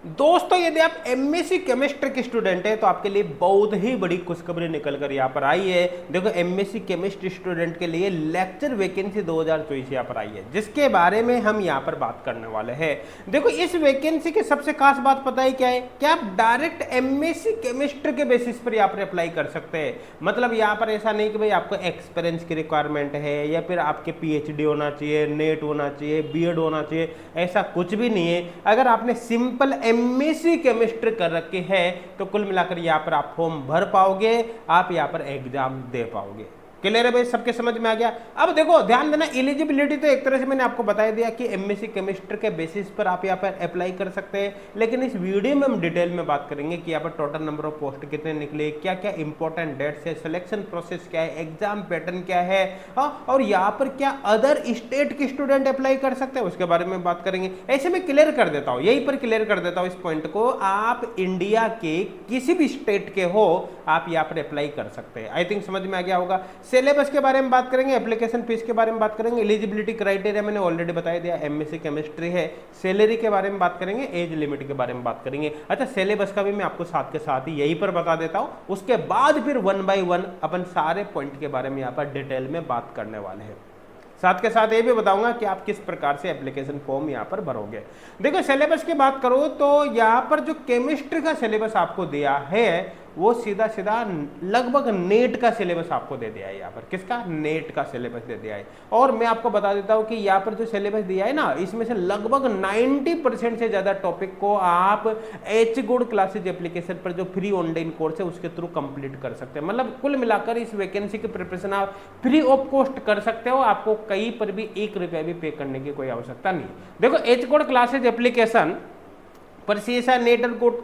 दोस्तों यदि आप एमएससी केमिस्ट्री के स्टूडेंट हैं तो आपके लिए बहुत ही बड़ी खुशखबरी निकल कर यहाँ पर आई है। देखो एमएससी केमिस्ट्री स्टूडेंट के लिए लेक्चर वैकेंसी 2024 यहाँ पर आई है, जिसके बारे में हम यहाँ पर बात करने वाले हैं। देखो इस वैकेंसी की सबसे खास बात पता है क्या है कि आप डायरेक्ट एमएससी केमिस्ट्री के बेसिस पर यहाँ पर अप्लाई कर सकते हैं। मतलब यहाँ पर ऐसा नहीं कि भाई आपको एक्सपीरियंस की रिक्वायरमेंट है या फिर आपके पीएचडी होना चाहिए, नेट होना चाहिए, बीएड होना चाहिए, ऐसा कुछ भी नहीं है। अगर आपने सिंपल एमएससी केमिस्ट्री कर रखी है तो कुल मिलाकर यहाँ पर आप फॉर्म भर पाओगे, आप यहाँ पर एग्जाम दे पाओगे। क्लियर है भाई, सबके समझ में आ गया। अब देखो ध्यान देना, एलिजिबिलिटी तो एक तरह से मैंने आपको बता दिया कि एमएससी केमिस्ट्री के बेसिस पर आप यहाँ पर अप्लाई कर सकते हैं, लेकिन इस वीडियो में हम डिटेल में बात करेंगे कि यहाँ पर टोटल नंबर ऑफ पोस्ट कितने निकले, क्या क्या इंपॉर्टेंट डेट्स है, सिलेक्शन प्रोसेस क्या है, एग्जाम पैटर्न क्या है, और यहाँ पर क्या अदर स्टेट के स्टूडेंट अप्लाई कर सकते हैं उसके बारे में बात करेंगे। ऐसे में क्लियर कर देता हूँ, यहीं पर क्लियर कर देता हूँ इस पॉइंट को। आप इंडिया के किसी भी स्टेट के हो आप यहाँ पर अप्लाई कर सकते हैं। आई थिंक समझ में आ गया होगा। सिलेबस के बारे में बात करेंगे, एप्लीकेशन फीस के बारे में बात करेंगे, एलिजिबिलिटी क्राइटेरिया मैंने ऑलरेडी बता दिया, एमएससी केमिस्ट्री है, सैलरी के बारे में बात करेंगे, एज लिमिट के बारे में बात करेंगे। अच्छा सिलेबस का भी मैं आपको साथ के साथ ही यहीं पर बता देता हूं, उसके बाद फिर 1 बाय 1 अपन सारे पॉइंट के बारे में यहाँ पर डिटेल में बात करने वाले हैं। साथ के साथ ये भी बताऊंगा कि आप किस प्रकार से एप्लीकेशन फॉर्म यहाँ पर भरोगे। देखो सिलेबस की बात करो तो यहाँ पर जो केमिस्ट्री का सिलेबस आपको दिया है वो सीधा सीधा लगभग नेट का सिलेबस आपको दे दिया है। यहाँ पर किसका, नेट का सिलेबस दे दिया है। और मैं आपको बता देता हूँ कि यहाँ पर जो सिलेबस दिया है ना, इसमें से लगभग 90% से ज्यादा टॉपिक को आप एच गुड क्लासेज एप्लीकेशन पर जो फ्री ऑनलाइन कोर्स है उसके थ्रू कंप्लीट कर सकते हैं। मतलब कुल मिलाकर इस वैकेंसी की प्रिपरेशन आप फ्री ऑफ कॉस्ट कर सकते हो, आपको कहीं पर भी 1 रुपया भी पे करने की कोई आवश्यकता नहीं। देखो एच गुड क्लासेज एप्लीकेशन पर सीएसआर नेट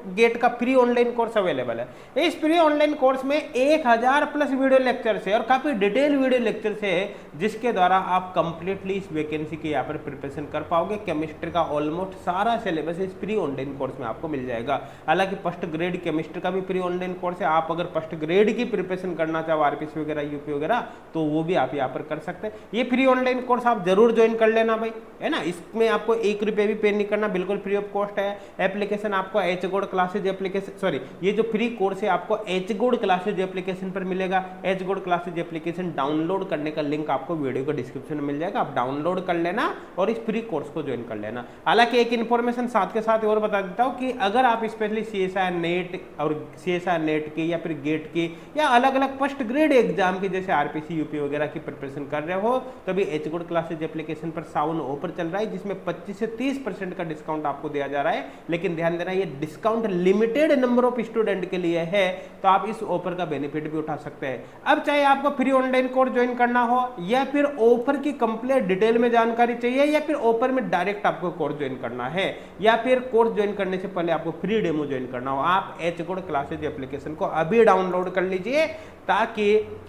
गेट का फ्री ऑनलाइन कोर्स अवेलेबल है। इस फ्री ऑनलाइन कोर्स में 1000 प्लस वीडियो लेक्चर्स है और काफी डिटेल वीडियो लेक्चर्स है, जिसके द्वारा आप कंप्लीटली इस वैकेंसी की यहाँ पर प्रिपरेशन कर पाओगे। केमिस्ट्री का ऑलमोस्ट सारा सिलेबस इस फ्री ऑनलाइन कोर्स में आपको मिल जाएगा। हालांकि फर्स्ट ग्रेड केमिस्ट्री का भी फ्री ऑनलाइन कोर्स है, आप अगर फर्स्ट ग्रेड की प्रिपरेशन करना चाहो आरपीसी वगैरह यूपी वगैरह तो वो भी आप यहाँ पर कर सकते हैं। ये फ्री ऑनलाइन कोर्स आप जरूर ज्वाइन कर लेना भाई, है ना। इसमें आपको 1 रुपया भी पे नहीं करना, बिल्कुल फ्री ऑफ कॉस्ट है। एप्लीकेशन आपको H good classes application, sorry ये जो फ्री कोर्स है आपको एच गुड क्लासेज एप्लीकेशन पर मिलेगा। H good classes application download करने का लिंक आपको वीडियो के डिस्क्रिप्शन में मिल जाएगा, आप डाउनलोड कर लेना और इस फ्री कोर्स को ज्वाइन कर लेना। हालांकि एक इन्फॉर्मेशन साथ के साथ और बता देता हूं कि अगर आप स्पेशली सीएसआर नेट और सीएसआर नेट की या फिर गेट की या अलग अलग फर्स्ट ग्रेड एग्जाम की जैसे आरपीसी यूपी वगैरह की प्रिपरेशन कर रहे हो तो भी एच गुड क्लासेज एप्लीकेशन पर साउन ऑफर चल रहा है, जिसमें 25 से 30% का डिस्काउंट आपको दिया जा रहा है। लेकिन ध्यान देना ये discount limited number of student के लिए है, तो आप इस ऑफर का बेनिफिट भी उठा सकते हैं। अब चाहे आपको फ्री ऑनलाइन कोर्स ज्वाइन करना हो या फिर ऑफर की कंप्लीट डिटेल में जानकारी चाहिए या फिर ऑफर में डायरेक्ट आपको कोर्स ज्वाइन करना है या फिर कोर्स ज्वाइन करने से पहले आपको फ्री डेमो ज्वाइन करना हो, आप एच गुड क्लासेज एप्लीकेशन को अभी डाउनलोड कर लीजिए ताकि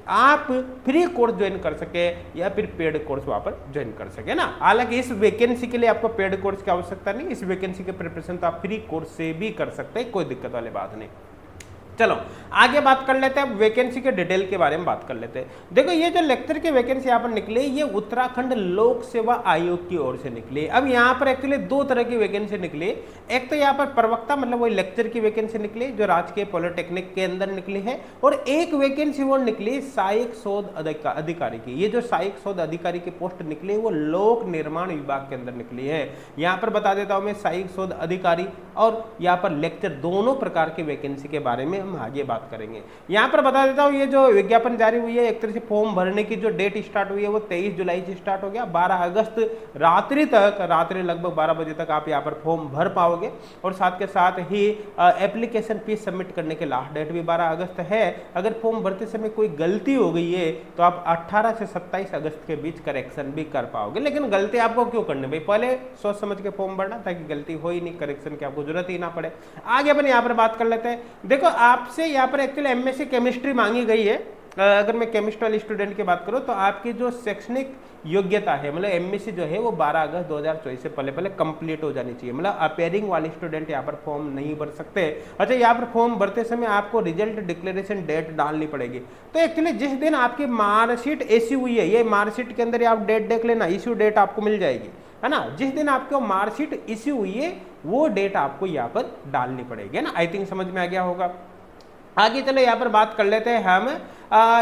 आप फ्री कोर्स ज्वाइन कर सके या फिर पेड कोर्स वहां पर ज्वाइन कर सके ना। हालांकि इस वैकेंसी के लिए आपको पेड कोर्स की आवश्यकता नहीं, इस वैकेंसी के प्रिपरेशन तो आप फ्री कोर्स से भी कर सकते हैं, कोई दिक्कत वाली बात नहीं। चलो आगे बात कर लेते हैं, वैकेंसी के डिटेल के बारे में बात कर लेते हैं। देखो ये जो लेक्चर की वैकेंसी यहाँ पर निकली ये उत्तराखंड लोक सेवा आयोग की ओर से निकली। अब यहाँ पर एक्चुअली 2 तरह की वैकेंसी निकली। एक तो यहाँ पर प्रवक्ता मतलब वही लेक्चर की वैकेंसी निकली जो राजकीय पॉलिटेक्निक के अंदर निकली है, और एक वैकेंसी वो निकली सहायक शोध अधिकारी की। ये जो सहायक शोध अधिकारी की पोस्ट निकली वो लोक निर्माण विभाग के अंदर निकली है। यहाँ पर बता देता हूँ मैं सहायक शोध अधिकारी और यहाँ पर लेक्चर दोनों प्रकार की वैकेंसी के बारे में आगे बात करेंगे। यहां पर बता देता हूं ये जो विज्ञापन जारी हुई है एक तरह से फॉर्म भरने की जो डेट स्टार्ट हुई है वो 23 जुलाई से स्टार्ट हो गया। 12 अगस्त रात्रि लगभग 12 बजे तक आप यहां पर फॉर्म भर पाओगे, और साथ के साथ ही एप्लीकेशन फीस सबमिट करने के लास्ट डेट भी 12 अगस्त है। अगर फॉर्म भरते समय कोई गलती हो गई है तो आप 18 से 27 अगस्त के बीच करेक्शन भी कर पाओगे। लेकिन गलती आपको क्यों करनी भाई, पहले सोच समझ के फॉर्म भरना ताकि गलती हो ही नहीं, करेक्शन की आपको जरूरत ही ना पड़े। आगे अपन यहाँ पर बात कर लेते हैं। देखो आपसे यहाँ पर एक्चुअली एमएससी केमिस्ट्री मांगी गई है। अगर मैं केमिस्ट्री वाले स्टूडेंट की बात करूं तो आपकी जो शैक्षणिक योग्यता है मतलब एमएससी जो है वो 12 अगस्त 2024 से पहले कंप्लीट हो जानी चाहिए। मतलब अपेयरिंग वाले स्टूडेंट यहाँ पर फॉर्म नहीं भर सकते। अच्छा यहाँ पर फॉर्म भरते समय आपको रिजल्ट डिक्लेरेशन डेट डालनी पड़ेगी। तो एक्चुअली जिस दिन आपकी मार्कशीट इश्यू हुई है, ये मार्कशीट के अंदर आप डेट देख लेना, इश्यू डेट आपको मिल जाएगी। है ना, जिस दिन आपको मार्कशीट इश्यू हुई है वो डेट आपको यहाँ पर डालनी पड़ेगी, है ना। आई थिंक समझ में आ गया होगा। आगे चलो यहाँ पर बात कर लेते हैं हम।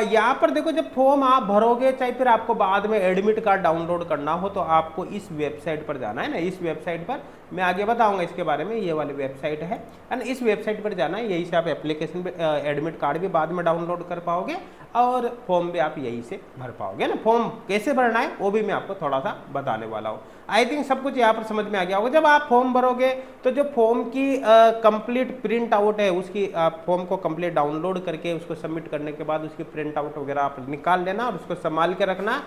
यहाँ पर देखो जब फॉर्म आप भरोगे, चाहे फिर आपको बाद में एडमिट कार्ड डाउनलोड करना हो, तो आपको इस वेबसाइट पर जाना है ना। इस वेबसाइट पर मैं आगे बताऊंगा इसके बारे में, ये वाली वेबसाइट है ना। इस वेबसाइट पर जाना है, यहीं से आप एप्लीकेशन एडमिट कार्ड भी बाद में डाउनलोड कर पाओगे और फॉर्म भी आप यहीं से भर पाओगे ना। फॉर्म कैसे भरना है वो भी मैं आपको थोड़ा सा बताने वाला हूँ। आई थिंक सब कुछ यहाँ पर समझ में आ गया होगा। जब आप फॉर्म भरोगे तो जो फॉर्म की कंप्लीट प्रिंट आउट है, उसकी फॉर्म को कंप्लीट डाउनलोड करके उसको सबमिट करने के बाद उसकी प्रिंट आउट वगैरह आप निकाल लेना और उसको संभाल के रखना।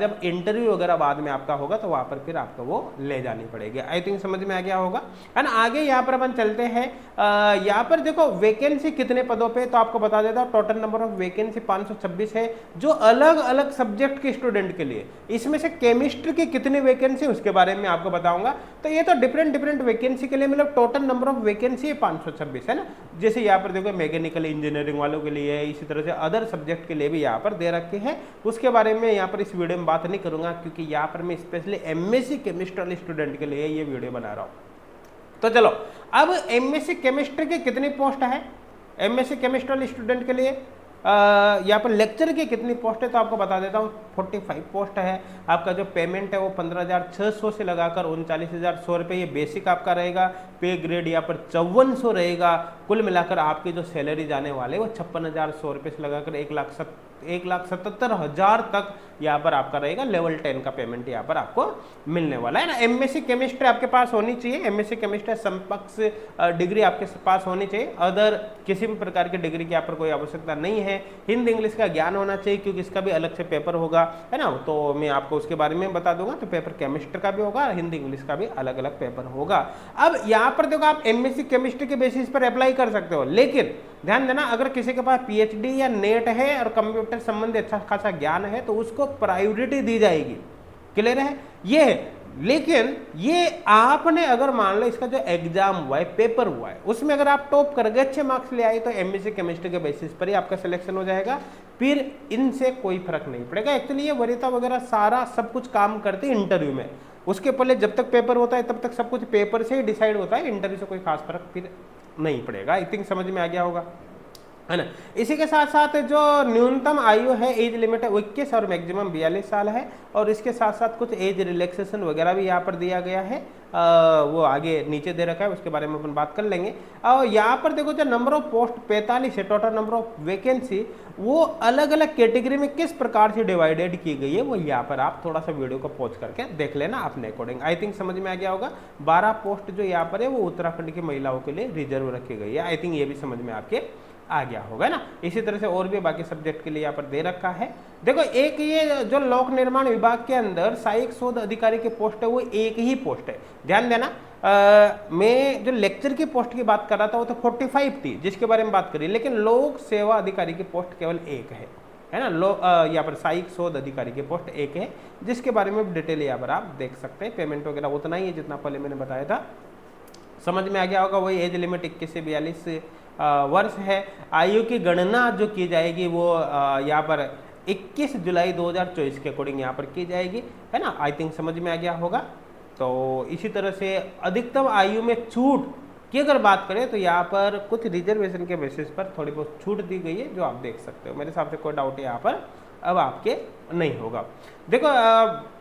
जब इंटरव्यू वगैरह बाद में आपका होगा तो वहाँ पर फिर आपको वो ले जानी पड़ेगी। आई थिंक समझ में आ गया होगा, है ना। आगे यहाँ पर अपन चलते हैं। यहाँ पर देखो वैकेंसी कितने पदों पे, तो आपको बता देता हूँ टोटल नंबर ऑफ वैकेंसी 526 है, जो अलग अलग सब्जेक्ट के स्टूडेंट के लिए। इसमें से केमिस्ट्री की कितनी वैकेंसी उसके बारे में आपको बताऊंगा। तो ये तो डिफरेंट वैकेंसी के लिए मतलब टोटल नंबर ऑफ वैकेंसी 526 है ना। जैसे यहाँ पर देखो मैकेनिकल इंजीनियरिंग वालों के लिए, इसी तरह से अदर सब्जेक्ट के लिए भी यहाँ पर दे रखे हैं। उसके बारे में यहाँ पर इस वीडियो में बात नहीं करूंगा, क्योंकि यहाँ पर मैं स्पेशली एमएससी केमिस्ट्री स्टूडेंट के लिए ये वीडियो बना रहा हूँ। तो चलो अब एमएससी केमिस्ट्री की कितनी पोस्ट है, एमएससी केमिस्ट्री स्टूडेंट के लिए यहाँ पर लेक्चर की कितनी पोस्ट है, तो आपको बता देता हूँ 45 पोस्ट है। आपका जो पेमेंट है वो 15,600 से लगाकर 39,100 रुपये ये बेसिक आपका रहेगा। पे ग्रेड यहाँ पर 5400 रहेगा। कुल मिलाकर आपकी जो सैलरी जाने वाले वो 56,100 रुपये से लगाकर 1,77,000 तक यहाँ पर आपका रहेगा। लेवल 10 का पेमेंट यहाँ पर आपको मिलने वाला है ना। एमएससी केमिस्ट्री आपके पास होनी चाहिए, एमएससी केमिस्ट्री समकक्ष डिग्री आपके पास होनी चाहिए। अदर किसी भी प्रकार की डिग्री की यहाँ पर कोई आवश्यकता नहीं है। हिंदी इंग्लिश का ज्ञान होना चाहिए, क्योंकि इसका भी अलग से पेपर होगा, है ना। तो मैं आपको उसके बारे में बता दूंगा। तो पेपर केमिस्ट्री का भी होगा, हिंदी इंग्लिश का भी अलग अलग पेपर होगा। अब यहाँ पर देखो आप एमएससी केमिस्ट्री के बेसिस पर अप्लाई कर सकते हो, लेकिन ध्यान देना अगर किसी के पास पीएचडी या नेट है और कंप्यूटर संबंधी अच्छा खासा ज्ञान है तो उसको प्रायोरिटी दी जाएगी। क्लियर है ये है। लेकिन ये आपने अगर मान लो इसका जो एग्जाम हुआ है, पेपर हुआ है, उसमें अगर आप टॉप कर गए, अच्छे मार्क्स ले आए, तो एमएससी केमिस्ट्री के बेसिस पर ही आपका सिलेक्शन हो जाएगा। फिर इनसे कोई फर्क नहीं पड़ेगा। एक्चुअली ये वरीयता वगैरह सारा सब कुछ काम करती है इंटरव्यू में। उसके पहले जब तक पेपर होता है तब तक सब कुछ पेपर से ही डिसाइड होता है, इंटरव्यू से कोई खास फर्क फिर नहीं पड़ेगा। आई थिंक समझ में आ गया होगा, है ना। इसी के साथ साथ जो न्यूनतम आयु है, एज लिमिट है 21 और मैक्सिमम 42 साल है। और इसके साथ साथ कुछ एज रिलैक्सेशन वगैरह भी यहाँ पर दिया गया है, वो आगे नीचे दे रखा है, उसके बारे में अपन बात कर लेंगे। और यहाँ पर देखो जो नंबर ऑफ पोस्ट 45 है, टोटल नंबर ऑफ वैकेंसी वो अलग अलग कैटेगरी में किस प्रकार से डिवाइडेड की गई है, वो यहाँ पर आप थोड़ा सा वीडियो को पॉज करके देख लेना अपने अकॉर्डिंग। आई थिंक समझ में आ गया होगा। 12 पोस्ट जो यहाँ पर है वो उत्तराखंड की महिलाओं के लिए रिजर्व रखी गई है। आई थिंक ये भी समझ में आपके आ गया होगा ना। इसी तरह से और भी बाकी सब्जेक्ट के लिए यहाँ पर दे रखा है। देखो एक ये जो लोक निर्माण विभाग के अंदर सहायक शोध अधिकारी की पोस्ट है वो एक ही पोस्ट है। ध्यान देना मैं जो लेक्चर की पोस्ट की बात कर रहा था वो तो 45 थी जिसके बारे में बात करी, लेकिन लोक सेवा अधिकारी की पोस्ट केवल एक है ना। यहाँ पर सहायक शोध अधिकारी की पोस्ट एक है, जिसके बारे में डिटेल यहाँ पर आप देख सकते हैं। पेमेंट वगैरह उतना ही है जितना पहले मैंने बताया था। समझ में आ गया होगा। वही एज लिमिट 21 से 42 वर्ष है। आयु की गणना जो की जाएगी वो यहाँ पर 21 जुलाई 2024 के अकॉर्डिंग यहाँ पर की जाएगी, है ना। आई थिंक समझ में आ गया होगा। तो इसी तरह से अधिकतम आयु में छूट की अगर बात करें तो यहाँ पर कुछ रिजर्वेशन के बेसिस पर थोड़ी बहुत छूट दी गई है, जो आप देख सकते हो। मेरे हिसाब से कोई डाउट यहाँ पर अब आपके नहीं होगा। देखो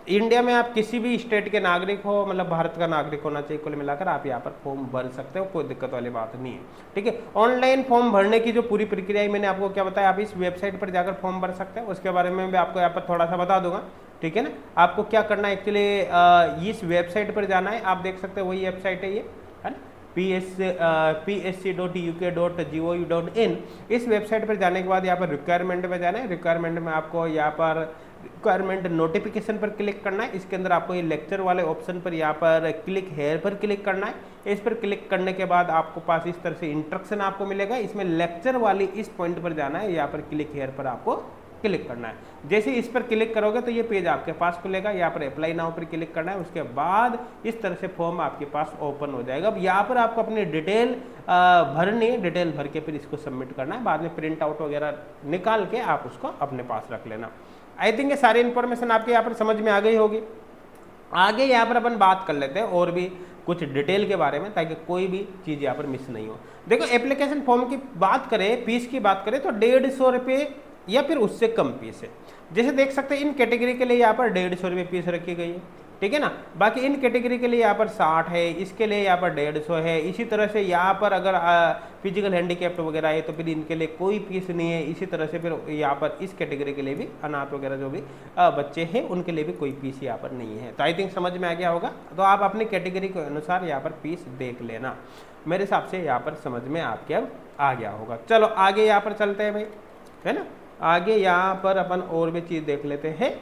इंडिया में आप किसी भी स्टेट के नागरिक हो, मतलब भारत का नागरिक होना चाहिए, कुल मिलाकर आप यहाँ पर फॉर्म भर सकते हो, कोई दिक्कत वाली बात नहीं है। ठीक है। ऑनलाइन फॉर्म भरने की जो पूरी प्रक्रिया है मैंने आपको क्या बताया, आप इस वेबसाइट पर जाकर फॉर्म भर सकते हैं। उसके बारे में भी आपको यहाँ पर थोड़ा सा बता दूंगा। ठीक है ना। आपको क्या करना है, एक्चुअली इस वेबसाइट पर जाना है। आप देख सकते हैं वही वेबसाइट है ये, है ना, psc.uk.gov.in। इस वेबसाइट पर जाने के बाद यहाँ पर रिक्वायरमेंट में जाना है। रिक्वायरमेंट में आपको यहाँ पर रिक्वायरमेंट नोटिफिकेशन पर क्लिक करना है। इसके अंदर आपको ये लेक्चर वाले ऑप्शन पर यहाँ पर क्लिक हेयर पर क्लिक करना है। इस पर क्लिक करने के बाद आपको पास इस तरह से इंस्ट्रक्शन आपको मिलेगा। इसमें लेक्चर वाली इस पॉइंट पर जाना है, यहाँ पर क्लिक हेयर पर आपको क्लिक करना है। जैसे इस पर क्लिक करोगे तो ये पेज आपके पास खुलेगा। यहाँ पर अप्लाई नाउ पर क्लिक करना है। उसके बाद इस तरह से फॉर्म आपके पास ओपन हो जाएगा। अब यहाँ पर आपको अपनी डिटेल भरनी है, डिटेल भर के फिर इसको सबमिट करना है। बाद में प्रिंट आउट वगैरह निकाल के आप उसको अपने पास रख लेना। आई थिंक ये सारी इन्फॉर्मेशन आपके यहाँ पर समझ में आ गई होगी। आगे यहाँ पर अपन बात कर लेते हैं और भी कुछ डिटेल के बारे में, ताकि कोई भी चीज़ यहाँ पर मिस नहीं हो। देखो एप्लीकेशन फॉर्म की बात करें, फीस की बात करें तो 150 रुपये या फिर उससे कम फीस है। जैसे देख सकते हैं इन कैटेगरी के लिए यहाँ पर 150 रुपये फीस रखी गई है, ठीक है ना। बाकी इन कैटेगरी के लिए यहाँ पर 60 है, इसके लिए यहाँ पर 150 है। इसी तरह से यहाँ पर अगर फिजिकल हैंडीकैप्ट वगैरह है तो फिर इनके लिए कोई फीस नहीं है। इसी तरह से फिर यहाँ पर इस कैटेगरी के लिए भी अनाथ वगैरह जो भी बच्चे हैं उनके लिए भी कोई फीस यहाँ पर नहीं है। तो आई थिंक समझ में आ गया होगा। तो आप अपनी कैटेगरी के अनुसार यहाँ पर फीस देख लेना, मेरे हिसाब से यहाँ पर समझ में आपके अब आ गया होगा। चलो आगे यहाँ पर चलते हैं भाई, है ना। आगे यहाँ पर अपन और भी चीज़ देख लेते हैं।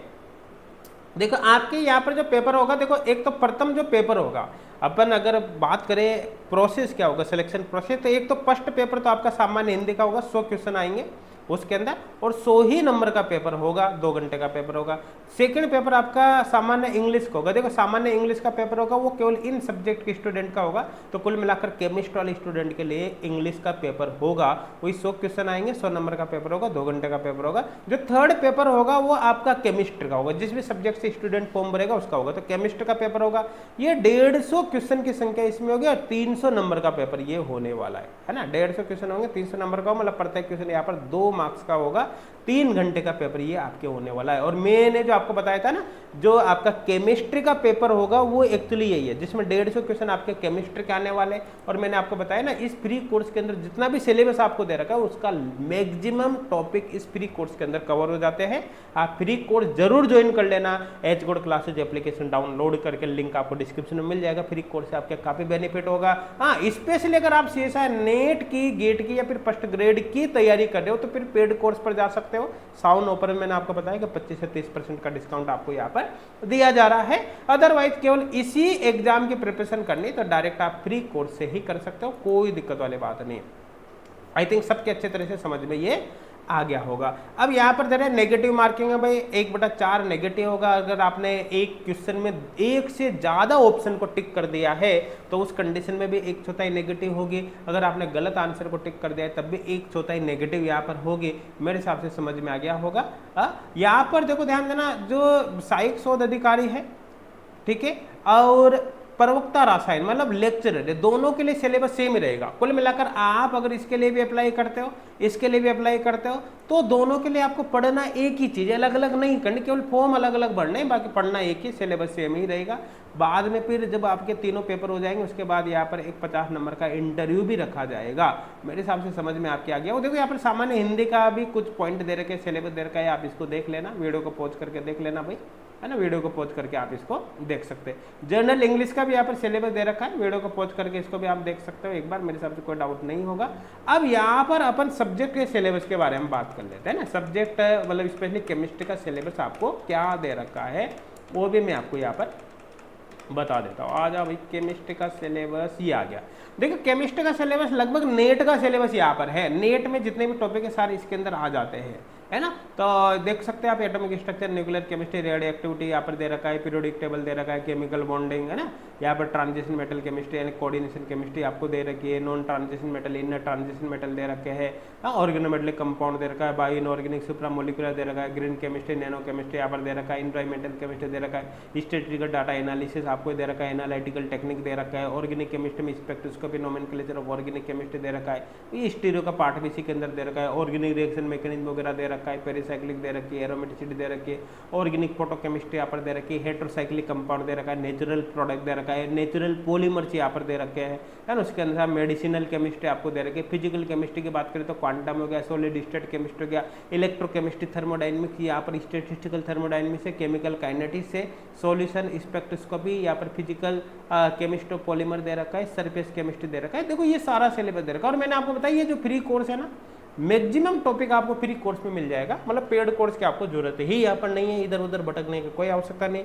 देखो आपके यहाँ पर जो पेपर होगा, देखो एक तो प्रथम जो पेपर होगा, अपन अगर बात करें प्रोसेस क्या होगा, सिलेक्शन प्रोसेस, तो एक तो फर्स्ट पेपर तो आपका सामान्य हिंदी का होगा, 100 क्वेश्चन आएंगे उसके अंदर और 100 ही नंबर का पेपर होगा, 2 घंटे का पेपर होगा। सेकंड पेपर आपका सामान्य इंग्लिश का होगा। देखो सामान्य इंग्लिश का पेपर होगा वो केवल इन सब्जेक्ट के स्टूडेंट का होगा, तो कुल मिलाकर केमिस्ट्री वाले स्टूडेंट के लिए इंग्लिश का पेपर होगा, वही 100 क्वेश्चन आएंगे, 100 नंबर का पेपर होगा, 2 घंटे का पेपर होगा। जो थर्ड पेपर होगा वो आपका केमिस्ट्री का होगा, जिस भी सब्जेक्ट से स्टूडेंट फॉर्म भरेगा उसका होगा, तो केमिस्ट्री का पेपर होगा। ये 150 क्वेश्चन की संख्या इसमें होगी और 300 नंबर का पेपर ये होने वाला है ना। 150 क्वेश्चन होंगे, 300 नंबर का, मतलब प्रत्येक क्वेश्चन यहाँ पर 2 मार्क्स का होगा। 3 घंटे का पेपर ये आपके होने वाला है। और मैंने जो आपको बताया था ना, जो आपका केमिस्ट्री का पेपर होगा वो एक्चुअली यही है, जिसमें 150 क्वेश्चन आपके केमिस्ट्री के आने वाले। और मैंने आपको बताया ना, इस फ्री कोर्स के अंदर जितना भी सिलेबस आपको दे रखा है उसका मैक्सिमम टॉपिक इस फ्री कोर्स के अंदर कवर हो जाते हैं। आप फ्री कोर्स जरूर ज्वाइन कर लेना। H gold classes application download करके लिंक आपको डिस्क्रिप्शन में मिल जाएगा। फ्री कोर्स से आपके काफी बेनिफिट होगा। हाँ, स्पेशली अगर आप सीएसआई नेट की, गेट की या फिर फर्स्ट ग्रेड की तैयारी कर रहे हो तो फिर पेड कोर्स पर जा सकते हो। साउंड ओपर में मैंने आपको बताया कि 25 से 30% का डिस्काउंट आपको यहाँ पर दिया जा रहा है। अदरवाइज केवल इसी एग्जाम की प्रिपरेशन करनी तो डायरेक्ट आप फ्री कोर्स से ही कर सकते हो, कोई दिक्कत वाली बात नहीं। आई थिंक सबके अच्छे तरह से समझ में ये आ गया होगा। अब यहाँ पर दे रहे नेगेटिव मार्किंग है भाई, 1/4 नेगेटिव होगा। अगर आपने एक क्वेश्चन में एक से ज्यादा ऑप्शन को टिक कर दिया है तो उस कंडीशन में भी 1/4 नेगेटिव होगी। अगर आपने गलत आंसर को टिक कर दिया है तब भी 1/4 नेगेटिव यहाँ पर होगी। मेरे हिसाब से समझ में आ गया होगा। यहाँ पर देखो ध्यान देना, जो सहायक शोध अधिकारी है, ठीक है, और प्रवक्ता रसायन मतलब लेक्चरर, दोनों के लिए सिलेबस सेम ही रहेगा। कुल मिलाकर आप अगर इसके लिए भी अप्लाई करते हो, इसके लिए भी अप्लाई करते हो, तो दोनों के लिए आपको पढ़ना एक ही चीज, अलग अलग नहीं करनी, केवल फॉर्म अलग अलग भरना है, बाकी पढ़ना एक ही, सिलेबस सेम ही रहेगा। बाद में फिर जब आपके तीनों पेपर हो जाएंगे उसके बाद यहाँ पर एक 50 नंबर का इंटरव्यू भी रखा जाएगा। मेरे हिसाब से समझ में आपके आ गया। वो देखो यहाँ पर सामान्य हिंदी का भी कुछ पॉइंट दे रखे, सिलेबस दे रखा है, आप इसको देख लेना, वीडियो को पॉज करके देख लेना भाई, है ना। वीडियो को पॉज करके आप इसको देख सकते हैं। जनरल इंग्लिश का भी यहाँ पर सिलेबस दे रखा है, वीडियो को पॉज करके इसको भी आप देख सकते हो एक बार, मेरे हिसाब से कोई डाउट नहीं होगा। अब यहाँ पर अपन सब्जेक्ट के सिलेबस के बारे में बात कर लेते हैं ना। सब्जेक्ट मतलब स्पेशली केमिस्ट्री का सिलेबस आपको क्या दे रखा है वो भी मैं आपको यहाँ पर बता देता हूँ। आ जाओ भाई, केमिस्ट्री का सिलेबस ये आ गया। देखो केमिस्ट्री का सिलेबस लगभग नेट का सिलेबस यहाँ पर है। नेट में जितने भी टॉपिक है सारे इसके अंदर आ जाते हैं, है ना। तो देख सकते हैं आप, atomic structure, nuclear chemistry, radio activity यहाँ पर दे रखा है, पीरियोडिक टेबल दे रखा है, केमिकल बॉन्डिंग, है ना। यहाँ पर ट्रांजिशन मेटल केमिस्ट्री यानी कोऑर्डिनेशन केमिस्ट्री आपको दे रखी है, non transition metal, inner transition metal दे रखे हैं, ऑर्गेनोमेटेलिक कंपाउंड दे रखा है, बायो इनऑर्गेनिक सुप्रामोलिकुलर दे रखा है, ग्रीन केमिस्ट्री, नैनो केमिस्ट्री यहाँ पर दे रखा है, इन्वायरमेंटल केमिस्ट्री दे रखा है, स्टैटिस्टिकल डाटा एनालिसिस आपको दे रखा है, एनालिटिकल टेक्निक दे रखा है, ऑर्गेनिक केमिस्ट्री में spectroscopy, nomenclature of organic chemistry दे रखा है, ये स्टीरियो का पार्ट भी इसी के अंदर दे रखा है, ऑर्गेनिक रिएक्शन मैकेनिज्म वगैरह दे रखा है, पेरिसाइक्लिक दे रखी है, एरोमेटिसिटी दे रखी है, ऑर्गेनिक फोटोकेमिस्ट्री यहाँ पर दे रखी है, हेटेरोसाइक्लिक कंपाउंड दे रखा है, नेचुरल प्रोडक्ट दे रखा है, नेचुरल पॉलीमर्स यहाँ पर दे रखे हैं, है ना। उसके अंदर मेडिसिनल केमिस्ट्री आपको दे रखी है। फिजिकल केमिस्ट्री की बात करें तो क्वांटम हो गया, सॉलिड स्टेट केमिस्ट्री हो गया, इलेक्ट्रोकेमिस्ट्री, थर्मोडायनेमिक्स, यहाँ पर स्टैटिस्टिकल थर्मोडायनेमिक्स से, केमिकल काइनेटिक्स से, सॉल्यूशन स्पेक्ट्रोस्कोपी, यहाँ पर फिजिकल केमिस्ट्री पॉलीमर दे रखा है, सरफेस केमिस्ट्री दे रखा है। देखो ये सारा सिलेबस दे रखा है। और मैंने आपको बताया ये जो फ्री कोर्स है ना, मैक्सिमम टॉपिक आपको फ्री कोर्स में मिल जाएगा, मतलब पेड कोर्स की आपको जरूरत ही यहाँ पर नहीं है, इधर उधर भटकने की कोई आवश्यकता नहीं।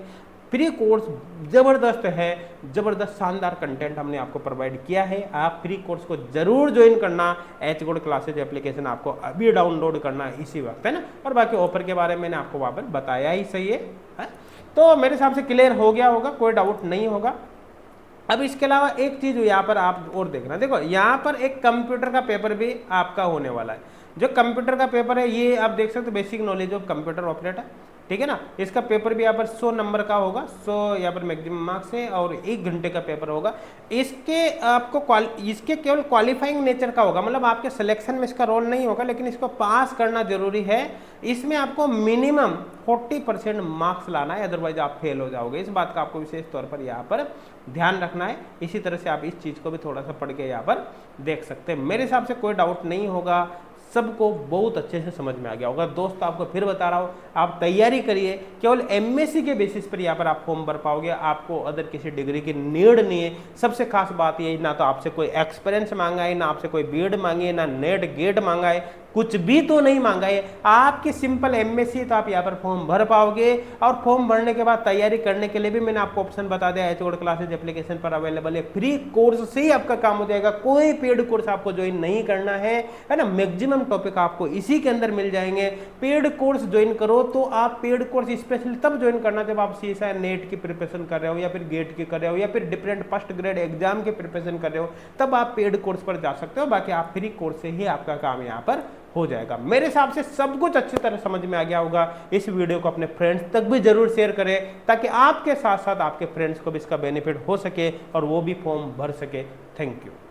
फ्री कोर्स जबरदस्त है, जबरदस्त शानदार कंटेंट हमने आपको प्रोवाइड किया है। आप फ्री कोर्स को जरूर ज्वाइन करना। एच गोल्ड क्लासेज एप्लीकेशन आपको अभी डाउनलोड करना इसी वक्त, है ना। और बाकी ऑफर के बारे में मैंने आपको वहां पर बताया ही सही है। तो मेरे हिसाब से क्लियर हो गया होगा, कोई डाउट नहीं होगा। अब इसके अलावा एक चीज यहाँ पर आप और देखना, देखो यहाँ पर एक कंप्यूटर का पेपर भी आपका होने वाला है। जो कंप्यूटर का पेपर है ये आप देख सकते हो, basic knowledge of computer operator, ठीक है ना। इसका पेपर भी यहाँ पर 100 नंबर का होगा, 100 यहाँ पर मैक्सिमम मार्क्स है और 1 घंटे का पेपर होगा। इसके केवल क्वालिफाइंग नेचर का होगा, मतलब आपके सिलेक्शन में इसका रोल नहीं होगा, लेकिन इसको पास करना जरूरी है। इसमें आपको मिनिमम 40% मार्क्स लाना है, अदरवाइज आप फेल हो जाओगे। इस बात का आपको विशेष तौर पर यहाँ पर ध्यान रखना है। इसी तरह से आप इस चीज़ को भी थोड़ा सा पढ़ के यहाँ पर देख सकते हैं। मेरे हिसाब से कोई डाउट नहीं होगा, सबको बहुत अच्छे से समझ में आ गया होगा। दोस्त आपको फिर बता रहा हूँ, आप तैयारी करिए, केवल एमएससी के बेसिस पर यहाँ पर आप फॉर्म भर पाओगे, आपको अदर किसी डिग्री की नीड नहीं है। सबसे खास बात ये, ना तो आपसे कोई एक्सपीरियंस मांगा है, ना आपसे कोई बीएड मांगी है, ना नेट गेट मांगा है, कुछ भी तो नहीं मांगा है। आपकी सिंपल एमएससी, तो आप यहाँ पर फॉर्म भर पाओगे। और फॉर्म भरने के बाद तैयारी करने के लिए भी मैंने आपको ऑप्शन बता दिया, एचओडी क्लासेज एप्लीकेशन पर अवेलेबल है। फ्री कोर्स से ही आपका काम हो जाएगा, कोई पेड कोर्स आपको ज्वाइन नहीं करना है ना। मैक्सिमम टॉपिक आपको इसी के अंदर मिल जाएंगे। पेड कोर्स ज्वाइन करो तो आप पेड कोर्स स्पेशली तब ज्वाइन करना जब आप सीएसआई नेट की प्रिपरेशन कर रहे हो, या फिर गेट की कर रहे हो, या फिर डिफरेंट फर्स्ट ग्रेड एग्जाम की प्रिपरेशन कर रहे हो, तब आप पेड कोर्स पर जा सकते हो। बाकी आप फ्री कोर्स से ही आपका काम यहाँ पर हो जाएगा। मेरे हिसाब से सब कुछ अच्छी तरह समझ में आ गया होगा। इस वीडियो को अपने फ्रेंड्स तक भी जरूर शेयर करें, ताकि आपके साथ साथ आपके फ्रेंड्स को भी इसका बेनिफिट हो सके और वो भी फॉर्म भर सके। Thank you.